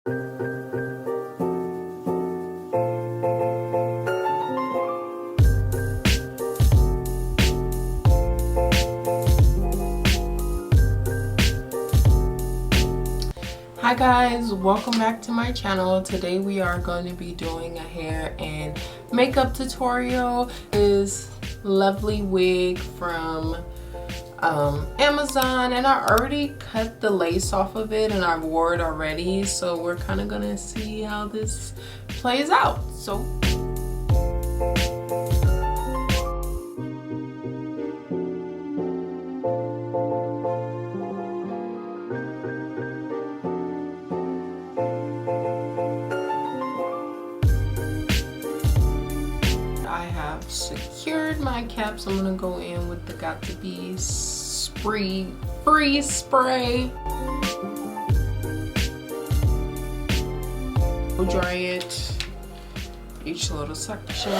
Hi guys, welcome back to my channel. Today we are going to be doing a hair and makeup tutorial. This lovely wig from Amazon, and I already cut the lace off of it and I wore it already, so we're kind of gonna see how this plays out. So secured my caps. I'm gonna go in with the Got to Be Free Spray. We'll dry it each little section.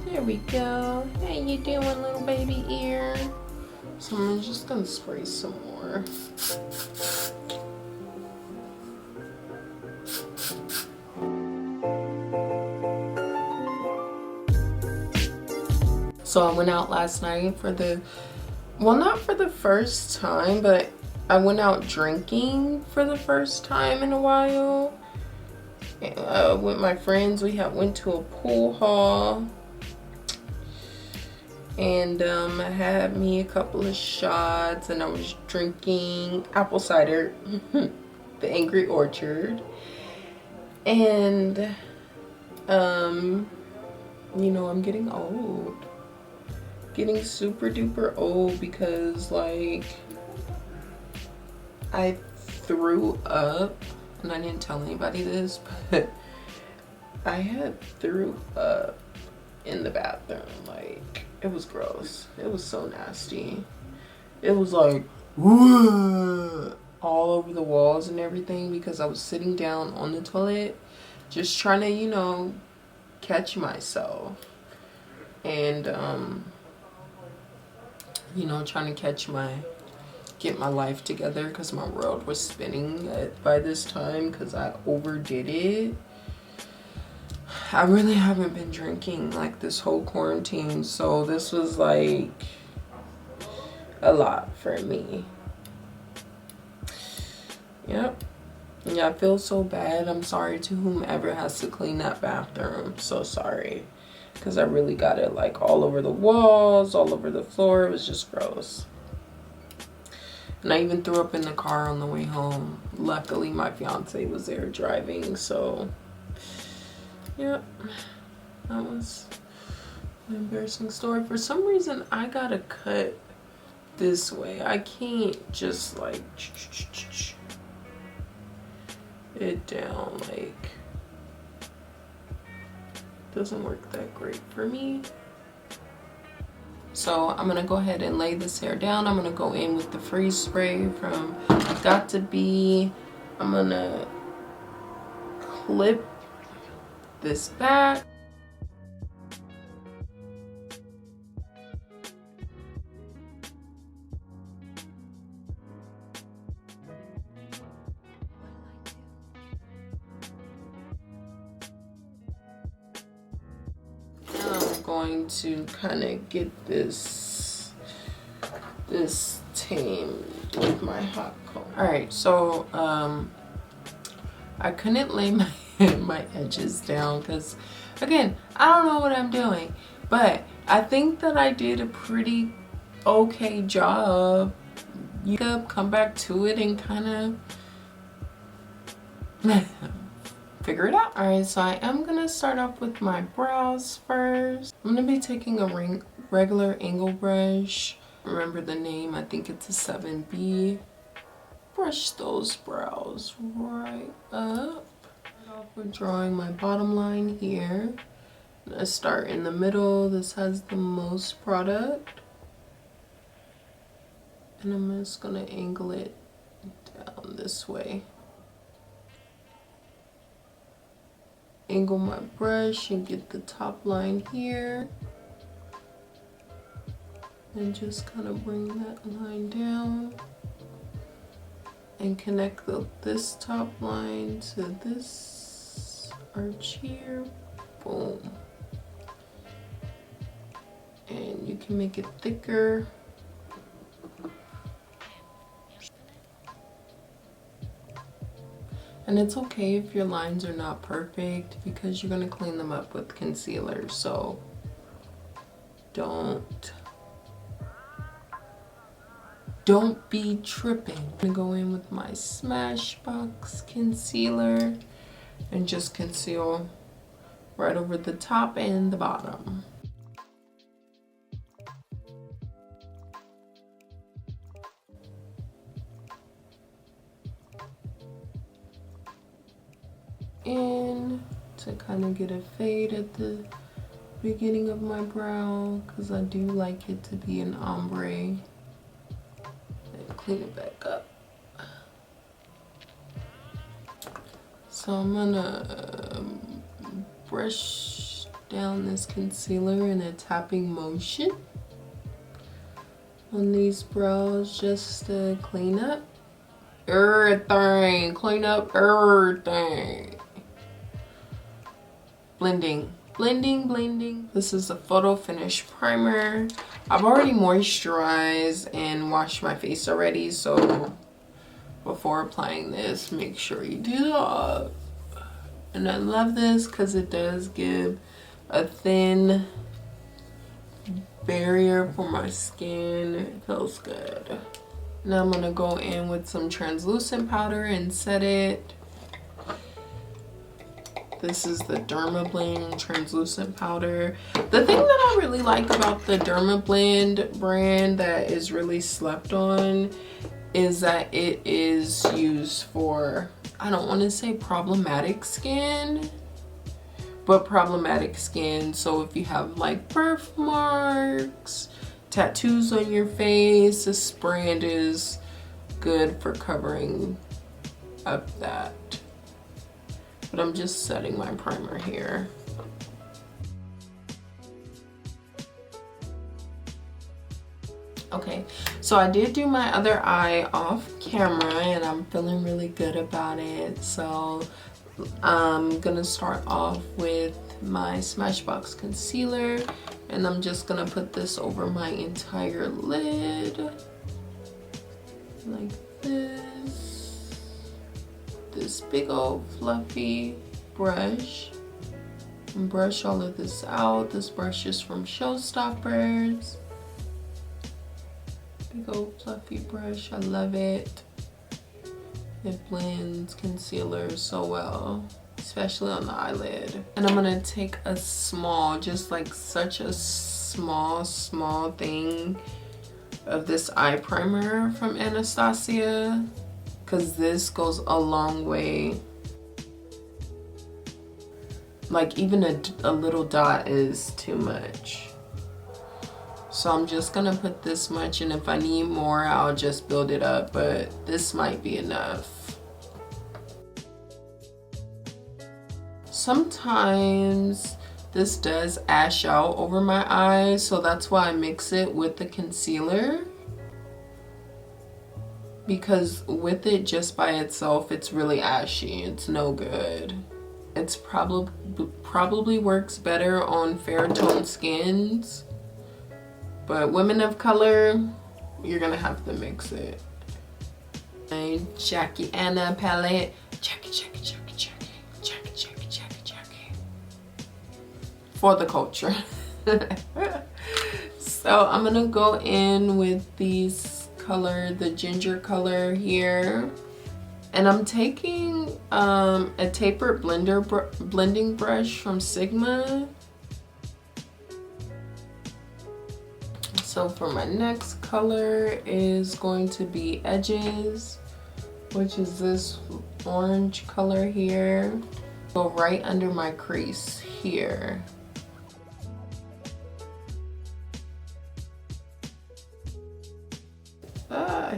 There we go. How you doing, little baby ear? So I'm just gonna spray some more. So I went out last night for the, well, not for the first time, but I went out drinking for the first time in a while. With my friends, we went to a pool hall. And I had me a couple of shots and I was drinking apple cider, the Angry Orchard. And, you know, I'm getting old. Getting super duper old because, like, I threw up, and I didn't tell anybody this, but I had threw up in the bathroom. Like, it was gross. It was so nasty. It was like all over the walls and everything because I was sitting down on the toilet just trying to, you know, catch myself. And you know, trying to get my life together because my world was spinning by this time because I overdid it. I really haven't been drinking like this whole quarantine, so this was like a lot for me. Yep. Yeah, I feel so bad. I'm sorry to whomever has to clean that bathroom. So sorry. Because I really got it like all over the walls, all over the floor. It was just gross. And I even threw up in the car on the way home. Luckily, my fiance was there driving, so yep, that was an embarrassing story. For some reason, I gotta cut this way. I can't just like it down. Like, doesn't work that great for me. So I'm gonna go ahead and lay this hair down. I'm gonna go in with the freeze spray from Got to Be. I'm gonna clip this back. I'm going to kind of get this tamed with my hot comb. All right, so I couldn't lay my edges down because, again, I don't know what I'm doing, but I think that I did a pretty okay job. You could come back to it and kind of figure it out. All right, so I am gonna start off with my brows first. I'm gonna be taking a regular angle brush. Remember the name, I think it's a 7B. Brush those brows right up. Start off with drawing my bottom line here. I start in the middle. This has the most product. And I'm just gonna angle it down this way. angle my brush and get the top line here. And just kind of bring that line down. And connect this top line to this arch here. Boom. And you can make it thicker. And it's okay if your lines are not perfect because you're gonna clean them up with concealer. So don't be tripping. I'm gonna go in with my Smashbox concealer and just conceal right over the top and the bottom. In to kind of get a fade at the beginning of my brow because I do like it to be an ombre. And clean it back up. So I'm gonna brush down this concealer in a tapping motion on these brows just to clean up everything. Clean up everything. Blending, blending, blending. This is a photo finish primer. I've already moisturized and washed my face already, so before applying this, make sure you do that. And I love this because it does give a thin barrier for my skin. It feels good. Now I'm gonna go in with some translucent powder and set it. This is the Dreamsblend translucent powder. The thing that I really like about the Dreamsblend brand that is really slept on is that it is used for, I don't want to say problematic skin, but problematic skin. So if you have like birthmarks, tattoos on your face, this brand is good for covering up that. But I'm just setting my primer here. Okay, so I did do my other eye off camera and I'm feeling really good about it. So I'm gonna start off with my Smashbox concealer and I'm just gonna put this over my entire lid like this big old fluffy brush and brush all of this out. This brush is from Showstoppers. Big old fluffy brush. I love it. It blends concealer so well, especially on the eyelid. And I'm gonna take a small, just like such a small thing of this eye primer from Anastasia, because this goes a long way. Like even a little dot is too much. So I'm just gonna put this much, and if I need more, I'll just build it up, but this might be enough. Sometimes this does ash out over my eyes, so that's why I mix it with the concealer. Because with it just by itself, it's really ashy. It's no good. It's probably works better on fair toned skins, but women of color, you're gonna have to mix it. And Jackie Anna palette. Jackie. For the culture. So I'm gonna go in with these color, the ginger color here, and I'm taking a tapered blending brush from Sigma. So for my next color is going to be Edges, which is this orange color here. Go right under my crease here.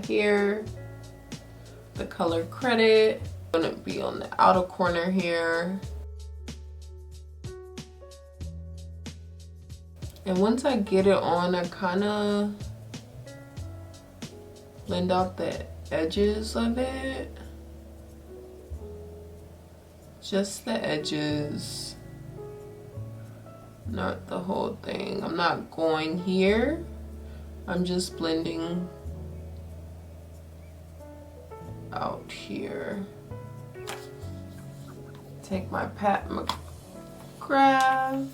Here, the color Credit, gonna be on the outer corner here. And once I get it on, I kind of blend out the edges of it. Just the edges, not the whole thing. I'm not going here. I'm just blending out here. Take my Pat McGrath.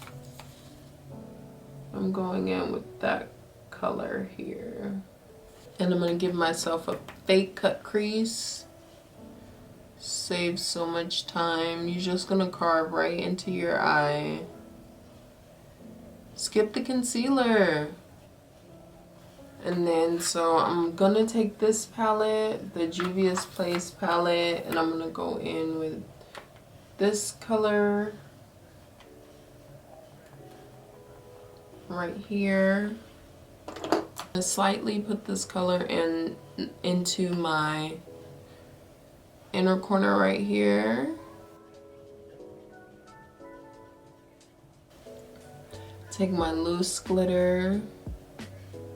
I'm going in with that color here. And I'm gonna give myself a fake cut crease. Saves so much time. You're just gonna carve right into your eye. Skip the concealer. And then, so I'm gonna take this palette, the juviasplace palette, and I'm gonna go in with this color right here. I slightly put this color into my inner corner right here. Take my loose glitter.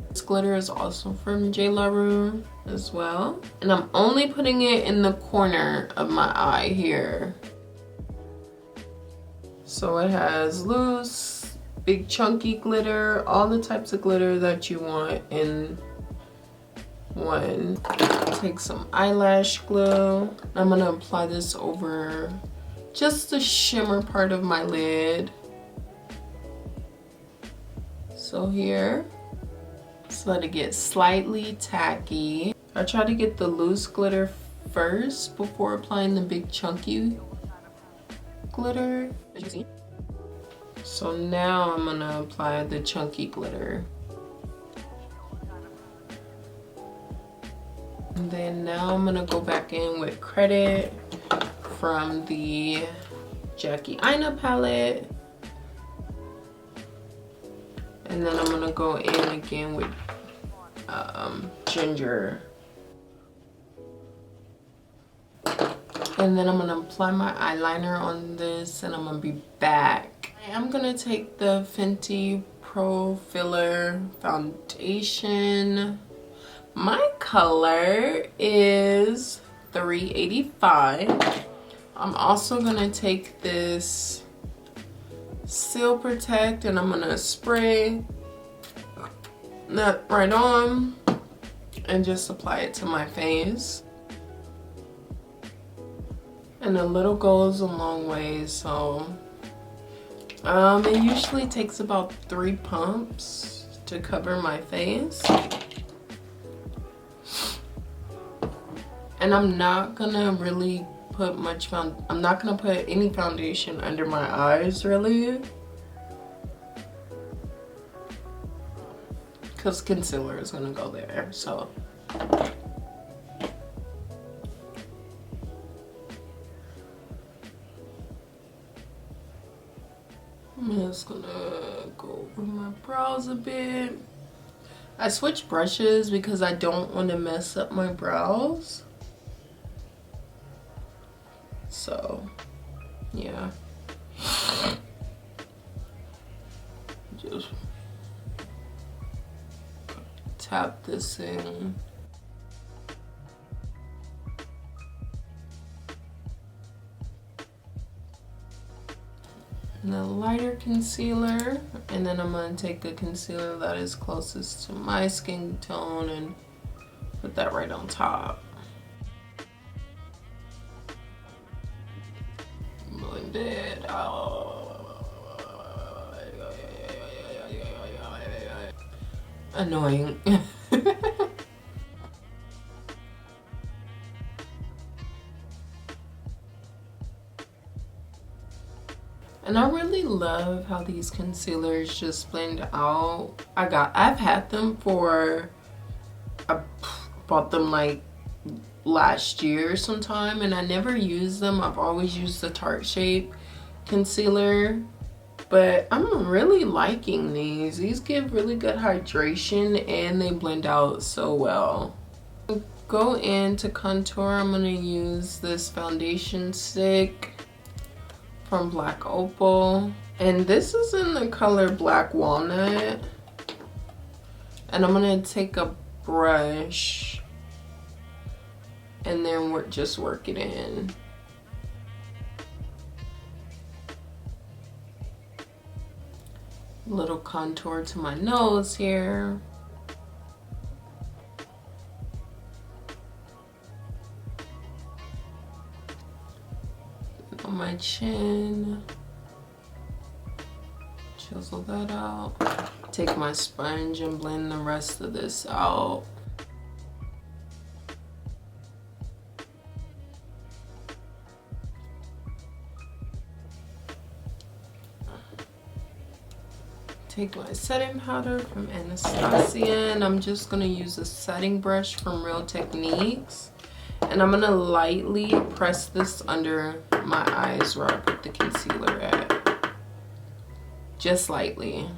This glitter is also from Jlarue as well. And I'm only putting it in the corner of my eye here. So it has loose, big chunky glitter, all the types of glitter that you want in one. Take some eyelash glue. I'm gonna apply this over just the shimmer part of my lid. So here, just let it get slightly tacky. I try to get the loose glitter first before applying the big chunky glitter. As you can see. So now I'm gonna apply the chunky glitter. And then now I'm gonna go back in with Credit from the Aina palette. And then I'm gonna go in again with Ginger. And then I'm gonna apply my eyeliner on this and I'm gonna be back. I'm gonna take the Fenty Pro Filler Foundation. My color is 385. I'm also gonna take this Seal Protect and I'm gonna spray that right on and just apply it to my face. And a little goes a long way, so it usually takes about 3 pumps to cover my face. And I'm not gonna really put much I'm not gonna put any foundation under my eyes really, because concealer is gonna go there. So I'm just gonna go over my brows a bit. I switched brushes because I don't want to mess up my brows. So, yeah. Just tap this in. And a lighter concealer, and then I'm gonna take a concealer that is closest to my skin tone and put that right on top. Blend it out. Annoying. And I really love how these concealers just blend out. I've had them for, I bought them like last year sometime and I never used them. I've always used the Tarte Shape concealer, but I'm really liking these. These give really good hydration and they blend out so well. Go into contour, I'm gonna use this foundation stick from Black Opal. And this is in the color Black Walnut. And I'm gonna take a brush and then just work it in. Little contour to my nose here. On my chin. Chisel that out. Take my sponge and blend the rest of this out. Take my setting powder from Anastasia, and I'm just gonna use a setting brush from Real Techniques, and I'm gonna lightly press this under my eyes where I put the concealer at, just lightly.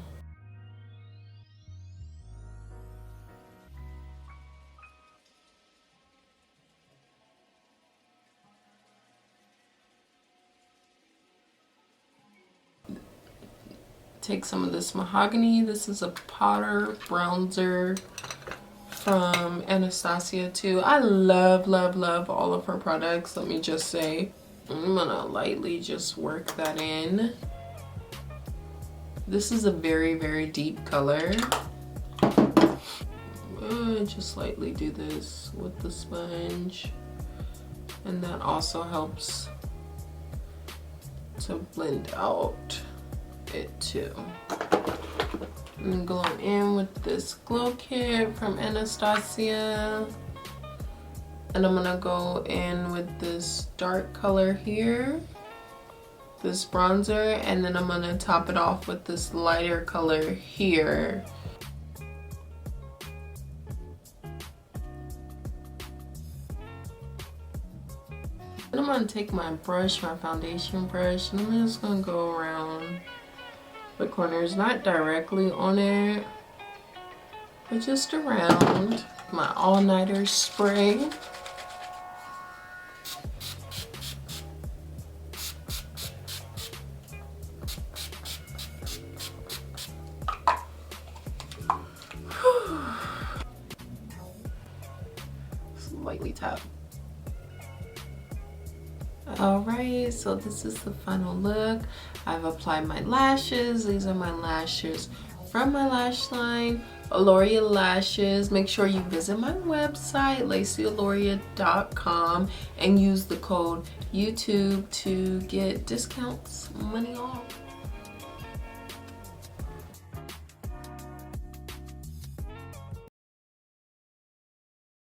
Take some of this mahogany. This is a powder bronzer from Anastasia too. I love, love, love all of her products, let me just say. I'm gonna lightly just work that in. This is a very, very deep color. Just lightly do this with the sponge. And that also helps to blend out it too. And go in with this glow kit from Anastasia, and I'm gonna go in with this dark color here, this bronzer, and then I'm gonna top it off with this lighter color here. And I'm gonna take my brush, my foundation brush, and I'm just gonna go around the corners, not directly on it, but just around. My all-nighter spray. Just lightly tap. Alright, so this is the final look. I've applied my lashes. These are my lashes from my lash line, Alloria lashes. Make sure you visit my website, lacyalloria.com, and use the code YouTube to get discounts, money off.